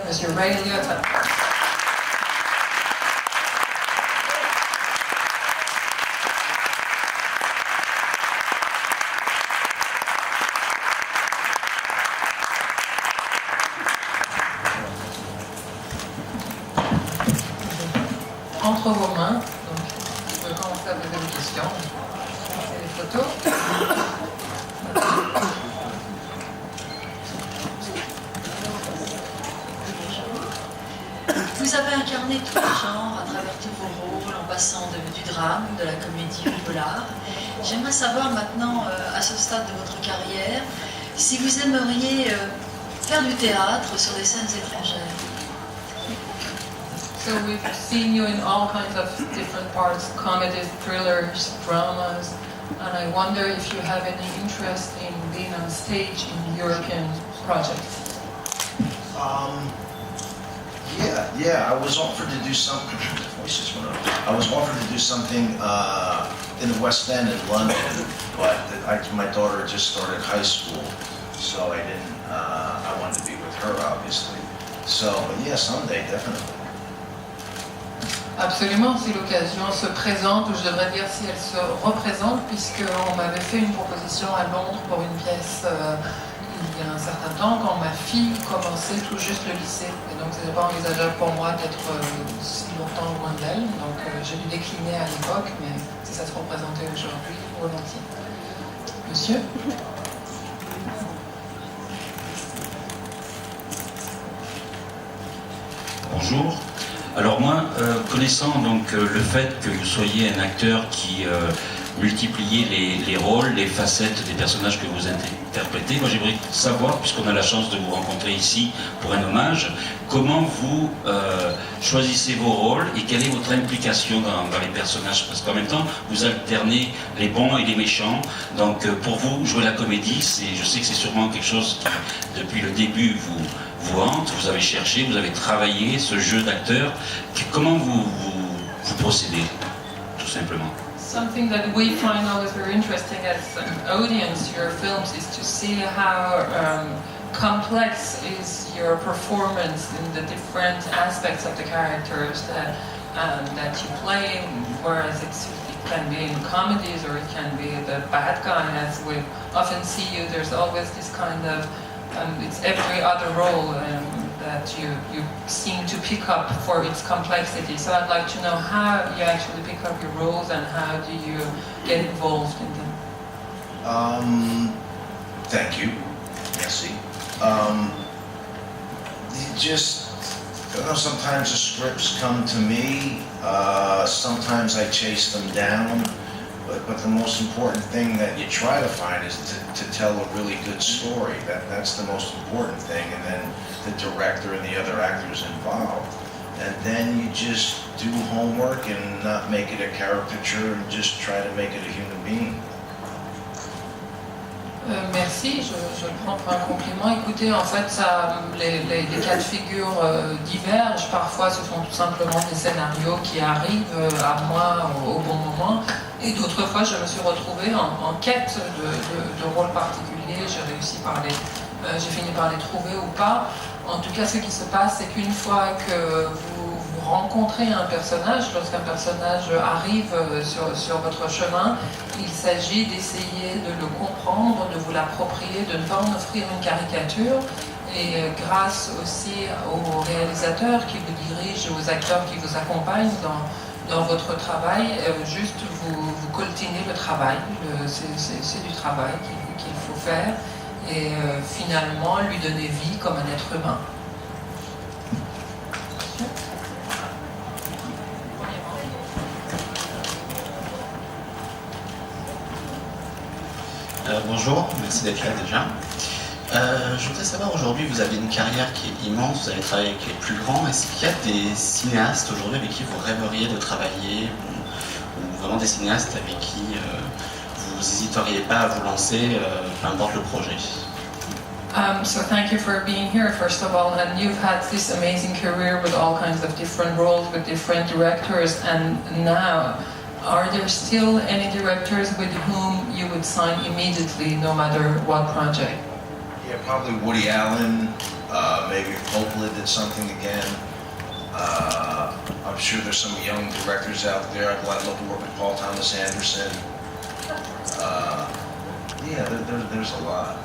Monsieur Ray Liotta. Entre vos mains, donc vous pouvez commencer à poser des questions. C'est les photos. Vous avez incarné tous les genres à travers tous vos rôles, en passant du drame, de la comédie au polar. J'aimerais savoir maintenant, à ce stade de votre carrière, si vous aimeriez faire du théâtre sur des scènes étrangères. So we've seen you in all kinds of different parts, comedies, thrillers, dramas, and I wonder if you have any interest in being on stage in European projects. Yeah. I was offered to do something. I was offered to do something in the West End in London, but my daughter just started high school, so I didn't. I wanted to be with her, obviously. So, but yeah, someday, definitely. Absolument, si l'occasion se présente, ou je devrais dire si elle se représente, puisqu'on m'avait fait une proposition à Londres pour une pièce il y a un certain temps, quand ma fille commençait tout juste le lycée. Et donc ce n'était pas envisageable pour moi d'être si longtemps loin d'elle. Donc j'ai dû décliner à l'époque, mais si ça se représentait aujourd'hui, volontiers. Monsieur ? Bonjour. Alors moi, connaissant donc le fait que vous soyez un acteur qui multipliez les rôles, les facettes des personnages que vous interprétez, moi j'aimerais savoir, puisqu'on a la chance de vous rencontrer ici pour un hommage, comment vous choisissez vos rôles et quelle est votre implication dans les personnages, parce qu'en même temps vous alternez les bons et les méchants, donc pour vous jouer la comédie, je sais que c'est sûrement quelque chose qui depuis le début vous hante, vous avez cherché, vous avez travaillé ce jeu d'acteur. Comment vous procédez, tout simplement? Something that we find always very interesting as an audience, your films, is to see how complex is your performance in the different aspects of the characters that you play, whereas it can be in comedies or it can be the bad guy, as we often see you. There's always this kind of it's every other role that you seem to pick up for its complexity. So I'd like to know how you actually pick up your roles and how do you get involved in them. Thank you. Merci. Sometimes the scripts come to me. Sometimes I chase them down. But the most important thing that you try to find is to tell a really good story. That's the most important thing. And then the director and the other actors involved. And then you just do homework and not make it a caricature and just try to make it a human being. Merci, je le prends pour un compliment. Écoutez, en fait, les cas de figure divergent. Parfois, ce sont tout simplement des scénarios qui arrivent à moi au bon moment. Et d'autres fois, je me suis retrouvée en quête de rôles particuliers. J'ai fini par les trouver ou pas. En tout cas, ce qui se passe, c'est qu'une fois que vous rencontrez un personnage, lorsqu'un personnage arrive sur votre chemin, il s'agit d'essayer de le comprendre, de vous l'approprier, de ne pas en offrir une caricature. Et grâce aussi aux réalisateurs qui vous dirigent, aux acteurs qui vous accompagnent dans votre travail, juste vous coltinez le travail, c'est du travail qu'il faut faire, et finalement lui donner vie comme un être humain. Bonjour, merci d'être là déjà. Je voudrais savoir, aujourd'hui vous avez une carrière qui est immense, vous avez travaillé avec les plus grands. Est-ce qu'il y a des cinéastes aujourd'hui avec qui vous rêveriez de travailler, ou vraiment des cinéastes avec qui vous n'hésiteriez pas à vous lancer, peu importe le projet? So thank you for being here, first of all, and you've had this amazing career with all kinds of different roles with different directors, and now are there still any directors with whom you would sign immediately, no matter what project? Yeah, probably Woody Allen, maybe Coppola did something again. I'm sure there's some young directors out there. I'd love to work with Paul Thomas Anderson. Yeah, there's a lot.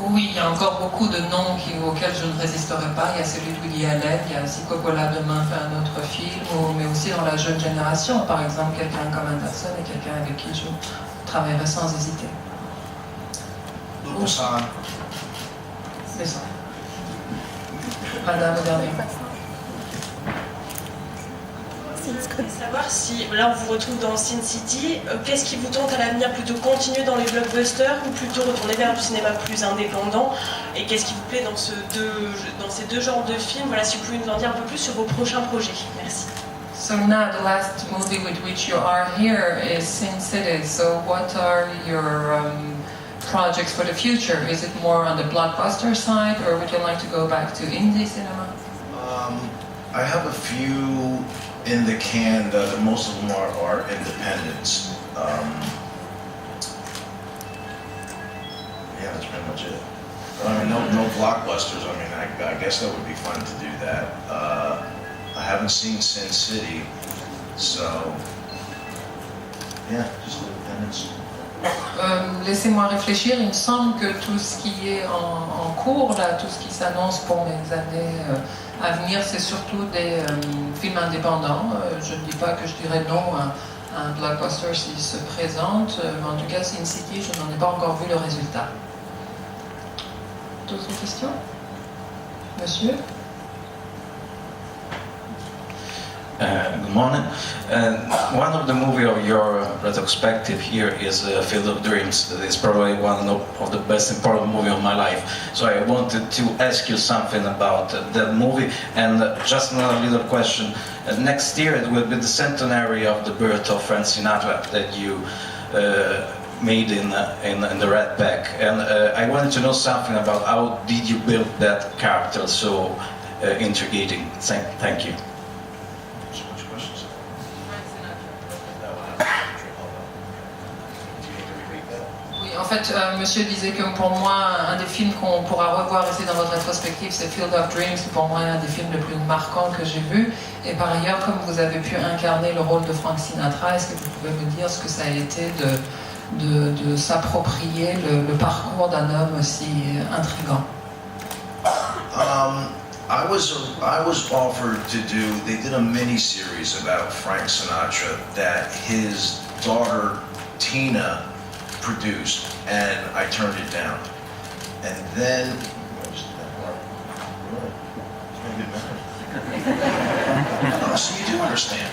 Oui, il y a encore beaucoup de noms auxquels je ne résisterai pas. Il y a celui de Woody Allen, il y a si Coppola demain fait un autre film, mais aussi dans la jeune génération, par exemple, quelqu'un comme Anderson et quelqu'un avec qui je travaillerai sans hésiter. Lucas. C'est ça. Madame, dernier. Je voulais savoir si, là on vous retrouve dans Sin City, qu'est-ce qui vous tente à l'avenir, plutôt continuer dans les blockbusters ou plutôt retourner vers du cinéma plus indépendant, et qu'est-ce qui vous plaît dans ces deux genres de films? Voilà, si vous pouvez nous en dire un peu plus sur vos prochains projets. Merci. So now the last movie with which you are here is Sin City. So what are your projects for the future? Is it more on the blockbuster side, or would you like to go back to indie cinema? I have a few in the can. Most of them are independents. Yeah, that's pretty much it. I mean, no blockbusters. I mean, I guess that would be fun to do that. I haven't seen Sin City, so yeah, just independents. Laissez-moi réfléchir. Il me semble que tout ce qui est en cours, là, tout ce qui s'annonce pour mes années à venir, c'est surtout des films indépendants. Je ne dis pas que je dirais non à un blockbuster s'il se présente, mais en tout cas, Sin City, je n'en ai pas encore vu le résultat. D'autres questions? Monsieur? Good morning. One of the movie of your retrospective here is Field of Dreams. That is probably one of the best important movie of my life. So I wanted to ask you something about that movie. And just another little question. Next year it will be the centenary of the birth of Frank Sinatra that you made in the Rat Pack. And I wanted to know something about how did you build that character so intriguing. Thank you. En fait, monsieur disait que pour moi, un des films qu'on pourra revoir ici dans votre rétrospective, c'est Field of Dreams, c'est pour moi un des films les plus marquants que j'ai vus. Et par ailleurs, comme vous avez pu incarner le rôle de Frank Sinatra, est-ce que vous pouvez me dire ce que ça a été de s'approprier le parcours d'un homme aussi intrigant? I was offered to do, they did a mini-series about Frank Sinatra that his daughter Tina produced, and I turned it down. And then, oh, so you do understand.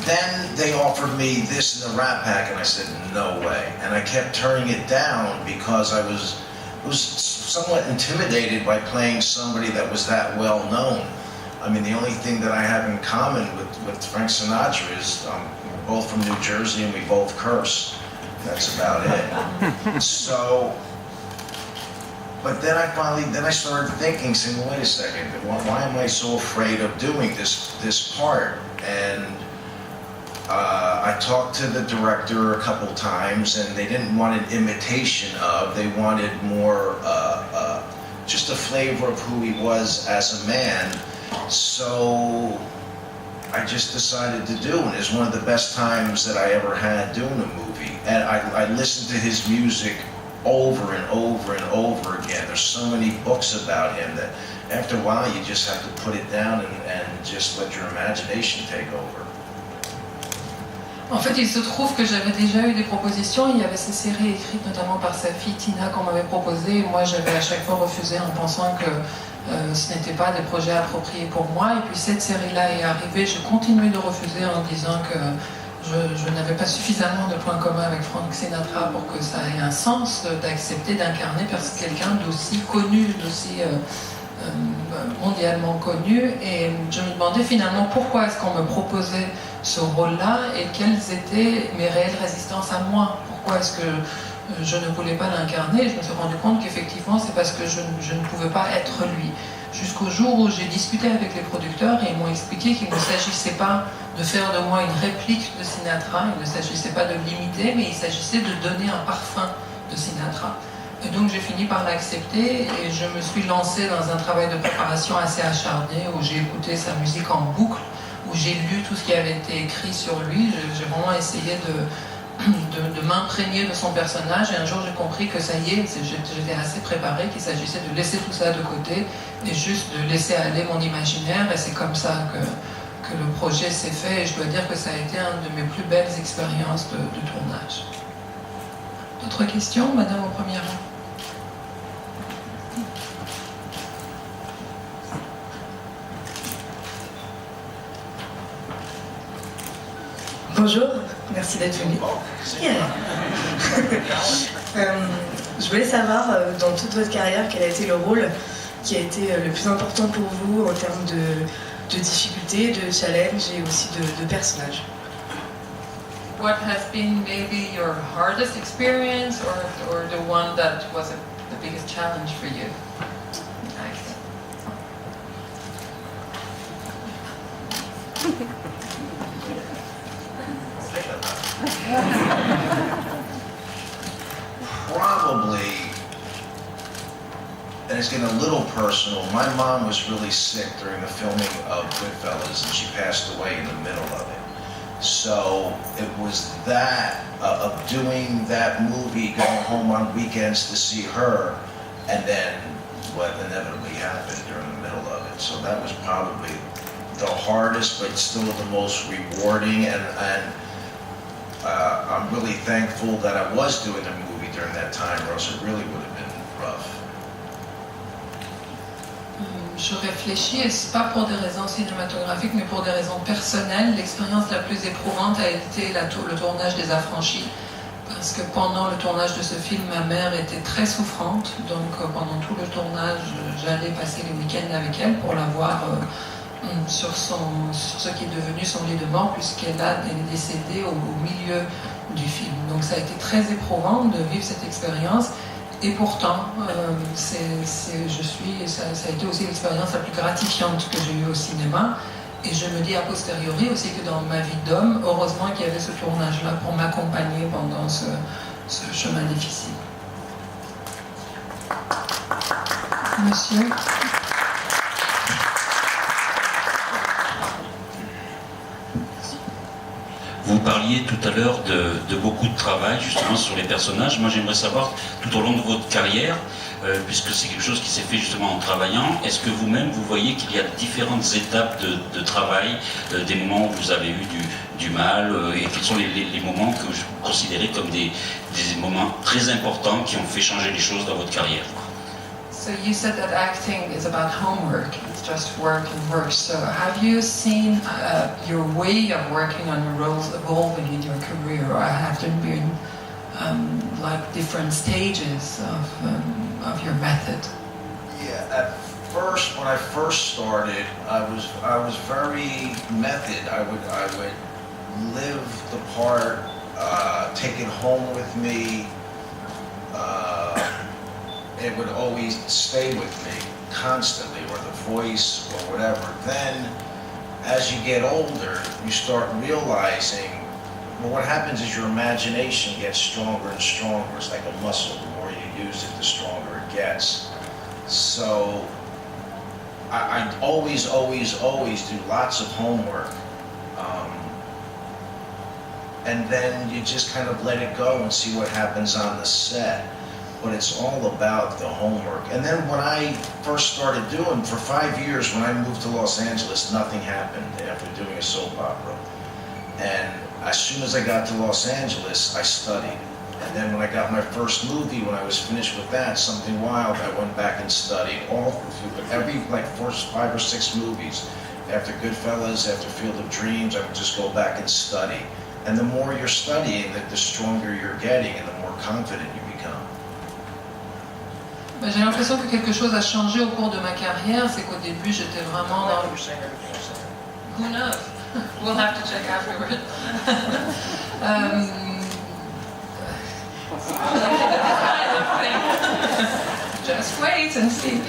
Then they offered me this in the Rat Pack, and I said, no way. And I kept turning it down because I was somewhat intimidated by playing somebody that was that well known. I mean, the only thing that I have in common with Frank Sinatra is we're both from New Jersey and we both curse. That's about it. So, but then I started thinking, saying, well, wait a second, why am I so afraid of doing this part? And I talked to the director a couple times, and they didn't want an imitation of, they wanted more, just a flavor of who he was as a man. So I just decided to do it. It was one of the best times that I ever had doing a movie. And I listened to his music over and over and over again. There's so many books about him that after a while you just have to put it down and just let your imagination take over. En fait, il se trouve que j'avais déjà eu des propositions. Il y avait ces séries écrites notamment par sa fille Tina qu'on m'avait proposées. Moi, j'avais à chaque fois refusé en pensant que ce n'était pas des projets appropriés pour moi. Et puis cette série-là est arrivée. J'ai continué de refuser en disant que je n'avais pas suffisamment de points communs avec Frank Sinatra pour que ça ait un sens d'accepter d'incarner quelqu'un d'aussi connu, d'aussi mondialement connu. Et je me demandais finalement pourquoi est-ce qu'on me proposait ce rôle-là et quelles étaient mes réelles résistances à moi. Pourquoi est-ce que je ne voulais pas l'incarner. Je me suis rendu compte qu'effectivement c'est parce que je ne pouvais pas être lui. Jusqu'au jour où j'ai discuté avec les producteurs et ils m'ont expliqué qu'il ne s'agissait pas de faire de moi une réplique de Sinatra, il ne s'agissait pas de l'imiter, mais il s'agissait de donner un parfum de Sinatra. Et donc j'ai fini par l'accepter et je me suis lancée dans un travail de préparation assez acharné où j'ai écouté sa musique en boucle, où j'ai lu tout ce qui avait été écrit sur lui. J'ai vraiment essayé de m'imprégner de son personnage et un jour j'ai compris que ça y est, j'étais assez préparée, qu'il s'agissait de laisser tout ça de côté et juste de laisser aller mon imaginaire, et c'est comme ça que le projet s'est fait, et je dois dire que ça a été une de mes plus belles expériences de tournage. D'autres questions, madame au premier rang? Bonjour, merci d'être venu. Je voulais savoir, dans toute votre carrière, quel a été le rôle qui a été le plus important pour vous en termes de difficultés, de challenges et aussi de personnages. What has been maybe your hardest experience or the one that was the biggest challenge for you? Probably, and it's getting a little personal, my mom was really sick during the filming of Goodfellas and she passed away in the middle of it. So it was that, of doing that movie, going home on weekends to see her, and then what inevitably happened during the middle of it. So that was probably the hardest, but still the most rewarding, and I'm really thankful that I was doing the movie during that time, or else it really would have been rough. Je réfléchis, et c'est pas pour des raisons cinématographiques, mais pour des raisons personnelles. L'expérience la plus éprouvante a été le tournage des Affranchis, parce que pendant le tournage de ce film, ma mère était très souffrante, donc pendant tout le tournage, j'allais passer les week-ends avec elle pour la voir sur ce qui est devenu son lit de mort, elle est décédée au milieu du film. Donc ça a été très éprouvant de vivre cette expérience. Et pourtant, ça a été aussi l'expérience la plus gratifiante que j'ai eue au cinéma. Et je me dis a posteriori aussi que dans ma vie d'homme, heureusement qu'il y avait ce tournage-là pour m'accompagner pendant ce chemin difficile. Monsieur? Vous parliez tout à l'heure de beaucoup de travail justement sur les personnages. Moi j'aimerais savoir, tout au long de votre carrière, puisque c'est quelque chose qui s'est fait justement en travaillant, est-ce que vous-même vous voyez qu'il y a différentes étapes de travail, des moments où vous avez eu du mal, et quels sont les moments que vous considérez comme des moments très importants qui ont fait changer les choses dans votre carrière? So you said that acting is about homework, it's just work and work. So have you seen your way of working on your roles evolving in your career, or have there been like different stages of your method? Yeah, at first, when I first started, I was very method. I would live the part, take it home with me. It would always stay with me constantly, or the voice or whatever. Then, as you get older, you start realizing, well, what happens is your imagination gets stronger and stronger. It's like a muscle. The more you use it, the stronger it gets. So, I always do lots of homework. And then you just kind of let it go and see what happens on the set. But it's all about the homework. And then when I first started doing, for 5 years, when I moved to Los Angeles, nothing happened after doing a soap opera. And as soon as I got to Los Angeles, I studied. And then when I got my first movie, when I was finished with that, Something Wild, I went back and studied every like 5 or 6 movies. After Goodfellas, after Field of Dreams, I would just go back and study. And the more you're studying, the stronger you're getting and the more confident you become. J'ai l'impression que quelque chose a changé au cours de ma carrière, c'est qu'au début j'étais vraiment dans... Who knows? We'll have to check afterward. wait and see.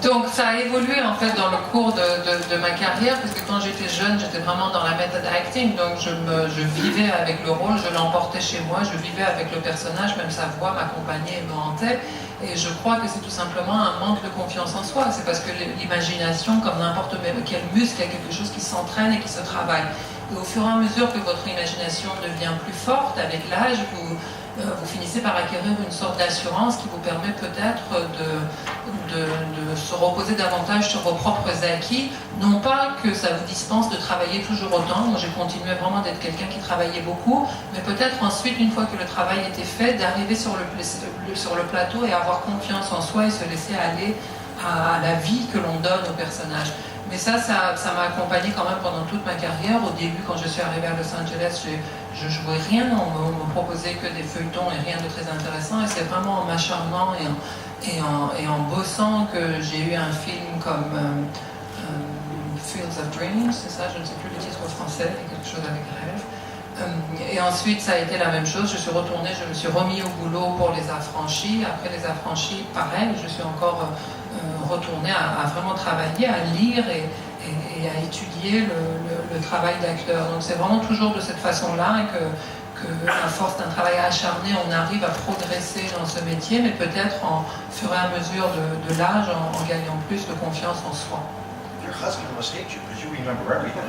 Donc ça a évolué en fait dans le cours de ma carrière, parce que quand j'étais jeune, j'étais vraiment dans la method acting, donc je vivais avec le rôle, je l'emportais chez moi, je vivais avec le personnage, même sa voix m'accompagnait et me hantait. Et je crois que c'est tout simplement un manque de confiance en soi. C'est parce que l'imagination, comme n'importe quel muscle, il y a quelque chose qui s'entraîne et qui se travaille. Et au fur et à mesure que votre imagination devient plus forte avec l'âge, vous finissez par acquérir une sorte d'assurance qui vous permet peut-être de se reposer davantage sur vos propres acquis. Non pas que ça vous dispense de travailler toujours autant. Moi, j'ai continué vraiment d'être quelqu'un qui travaillait beaucoup, mais peut-être ensuite, une fois que le travail était fait, d'arriver sur le plateau et avoir confiance en soi et se laisser aller à la vie que l'on donne au personnage. Mais ça m'a accompagné quand même pendant toute ma carrière. Au début, quand je suis arrivée à Los Angeles, je jouais rien, on me proposait que des feuilletons et rien de très intéressant. Et c'est vraiment en m'acharnant et en bossant que j'ai eu un film comme Fields of Dreams, c'est ça, je ne sais plus le titre français, quelque chose avec rêve. Et ensuite, ça a été la même chose. Je suis retournée, je me suis remis au boulot pour Les Affranchis. Après Les Affranchis, pareil, je suis encore retournée à vraiment travailler, à lire et à étudier le travail d'acteur. Donc c'est vraiment toujours de cette façon-là que à force d'un travail acharné, on arrive à progresser dans ce métier, mais peut-être en fur et à mesure de l'âge, en gagnant plus de confiance en soi. Your husband must hate you because you remember everything.